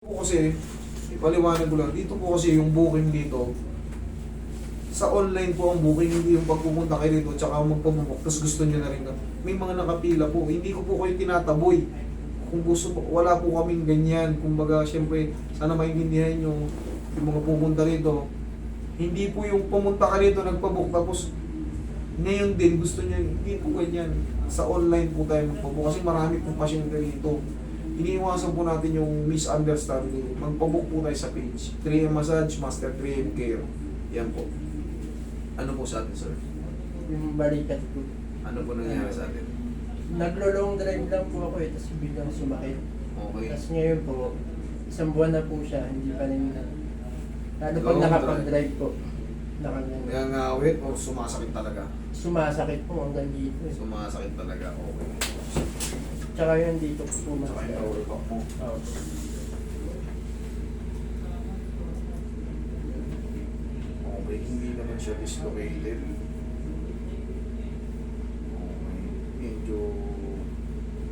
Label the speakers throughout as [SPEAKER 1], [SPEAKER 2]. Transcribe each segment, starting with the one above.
[SPEAKER 1] Po kasi, ipaliwanag ko lang, dito po kasi yung booking dito, sa online po ang booking, hindi yung pagpupunta kayo dito, tsaka magpabubok, tapos gusto nyo na rin na. May mga nakapila po, hindi ko po kayo tinataboy. Kung gusto po, wala po kaming ganyan. Kumbaga, syempre, sana maintindihan nyo, yung mga pupunta rito, hindi po yung pumunta ka rito, nagpabook, tapos ngayon din, gusto nyo, hindi po ganyan. Sa online po tayo magpabook, kasi marami pong pasyente rito. Iniiwasan po natin yung misunderstanding. Magpabook po tayo sa page. 3M Massage, Master 3M Care. Yan po. Ano po sa atin, sir?
[SPEAKER 2] Yung balikat ko.
[SPEAKER 1] Ano po nangyari sa atin?
[SPEAKER 2] Naglo-long drive lang po ako tapos biglang sumakit.
[SPEAKER 1] Okay.
[SPEAKER 2] Tapos ngayon po, isang buwan na po siya, hindi pa rin na. Lalo pag
[SPEAKER 1] Long
[SPEAKER 2] nakapag-drive po, nakaganyan.
[SPEAKER 1] Kaya ngawit o sumasakit talaga?
[SPEAKER 2] Sumasakit po hanggang dito.
[SPEAKER 1] Sumasakit talaga, okay.
[SPEAKER 2] Tsaka yun dito po
[SPEAKER 1] Tsaka yung lower back mo.
[SPEAKER 2] Oo.
[SPEAKER 1] Okay, hindi naman siya dislocated. Okay, medyo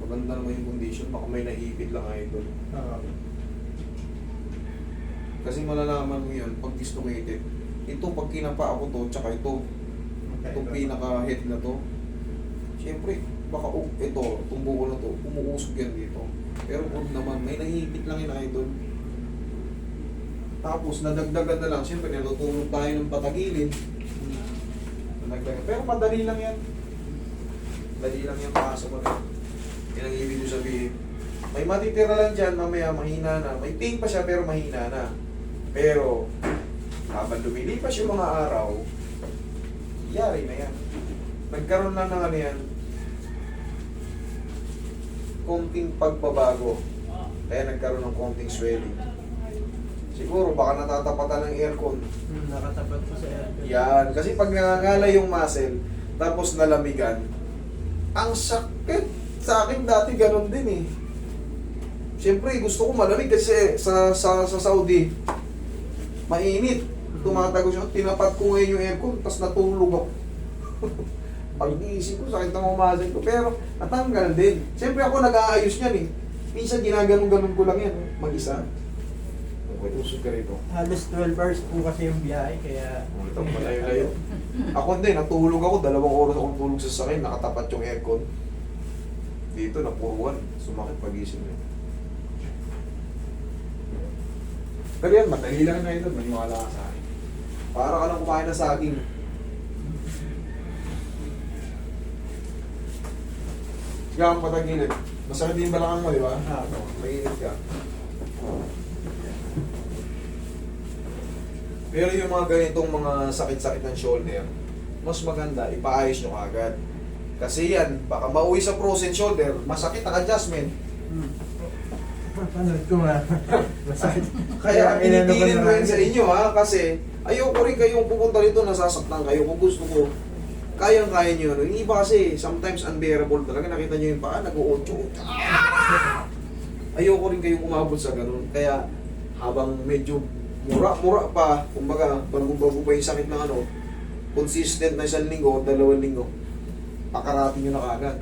[SPEAKER 1] maganda naman yung condition. Baka may naipit lang idol.
[SPEAKER 2] Oo.
[SPEAKER 1] Kasi malalaman mo yun pag dislocated. Ito, pag kinapa ako to, tsaka ito. Itong pinaka-head na to. Siyempre, baka ito, itong buko na to, umuusog yan dito. Pero kung naman, may naipit lang yun idol. Tapos, nadagdagan na lang. Siyempre, natutulog tayo ng patagilid. Nadagdagan. Pero madali lang yan. Madali lang yan, pasok mo na. Yan ang ibig ko sabihin. May matitira lang dyan, mamaya mahina na. May pain pa siya, pero mahina na. Pero, habang lumilipas yung mga araw, yari na yan. Nagkaroon lang ng ano yan, konting pagbabago. Kaya nagkaroon ng konting swelling. Siguro baka natatapatan ng aircon.
[SPEAKER 2] Nakatapat po sa aircon.
[SPEAKER 1] Yan. Kasi pag nangangalay yung muscle, tapos nalamigan, ang sakit. Sa akin dati ganun din eh. Siyempre gusto ko malamig kasi sa Saudi, mainit. Tumatago siya. Tinapat ko ngayon yung aircon, tapos natulog ako. Pag-iisip ko, sakit ng muscle ko. Pero natanggal din. Siyempre ako nag-aayos niyan eh. Minsan ginaganon-ganon ko lang yan. Mag-isa. Okay, usog ka rito.
[SPEAKER 2] Halos 12 hours po kasi yung biyahe, kaya...
[SPEAKER 1] Ito pa layo-layo. Ako din, natulog ako. 2 oras akong tulog sa sakit. Nakatapat yung aircon. Dito, napuruan. Sumakit pag-isip niya. Pero yan, madali lang na ito. Maniwala ka sa akin. Para ka lang kumain na saging. Sige ang patagilid. Masakit din yung balakang mo, di ba? Mainit ka. Pero yung mga ganitong mga sakit-sakit ng shoulder, mas maganda, ipaayos nyo agad. Kasi yan, baka mauwi sa frozen shoulder, masakit ang adjustment.
[SPEAKER 2] Panood ko nga. Masakit.
[SPEAKER 1] Kaya pinipilit ko yan sa
[SPEAKER 2] inyo.
[SPEAKER 1] inyo ha, kasi ayoko rin kayong pupunta rito nasasaktan kayo. Kung gusto ko, kayang-kaya nyo. Yung iba kasi, sometimes unbearable talaga. Nakita nyo yung paa, nag-o-8. Ayoko rin kayong umabot sa ganun. Kaya habang medyo mura-mura pa, kumbaga, bago-bago pa yung sakit ng ano, consistent na 1 linggo, 2 linggo, pakarating nyo na kagad.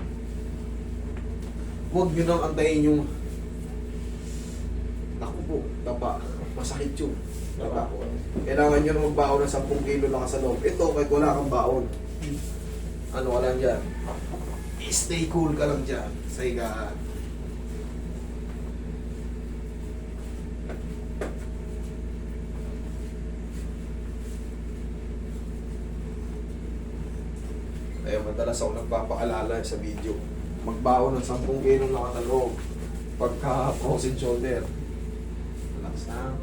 [SPEAKER 1] Huwag nyo nang antayin yung naku po, taba, masakit yun. Taba. Kailangan nyo na magbaon ng 10 kilo na sa loob. Ito, kahit wala kang baon. Ano ka lang dyan? Stay cool ka lang dyan. Sa higaan. Kaya madalas ako nagpapaalala sa video. Magbaon ng 10 kilo na katalog. Pagka frozen shoulder. Relax na.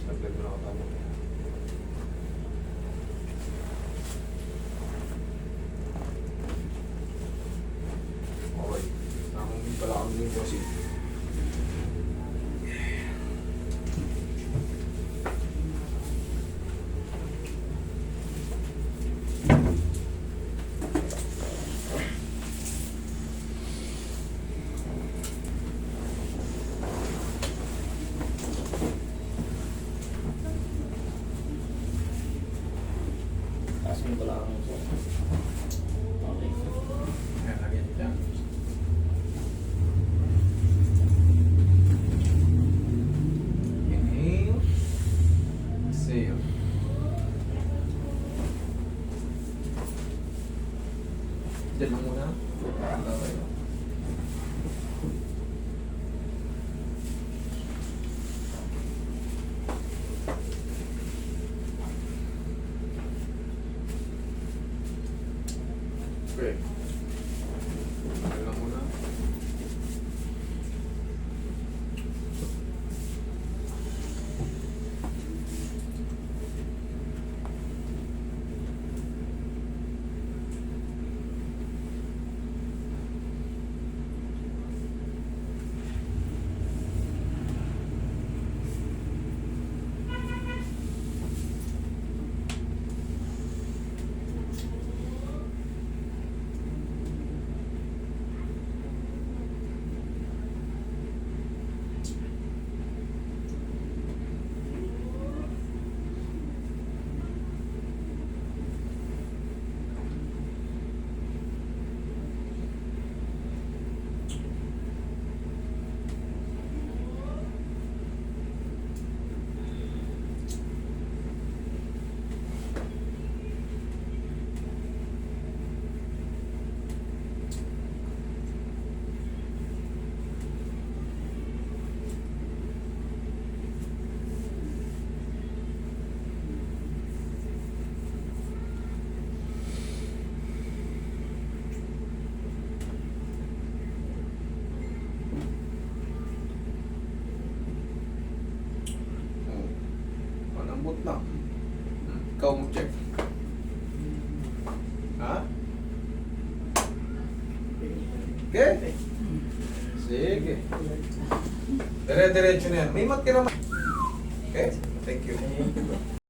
[SPEAKER 1] Naglag mo na katamo. Okay. Nakang pala kami din kasi. malambot na. Ikaw mag-check. Ha? Okay? Sige. Dire-diretso na yan. May matira. Okay? Thank you.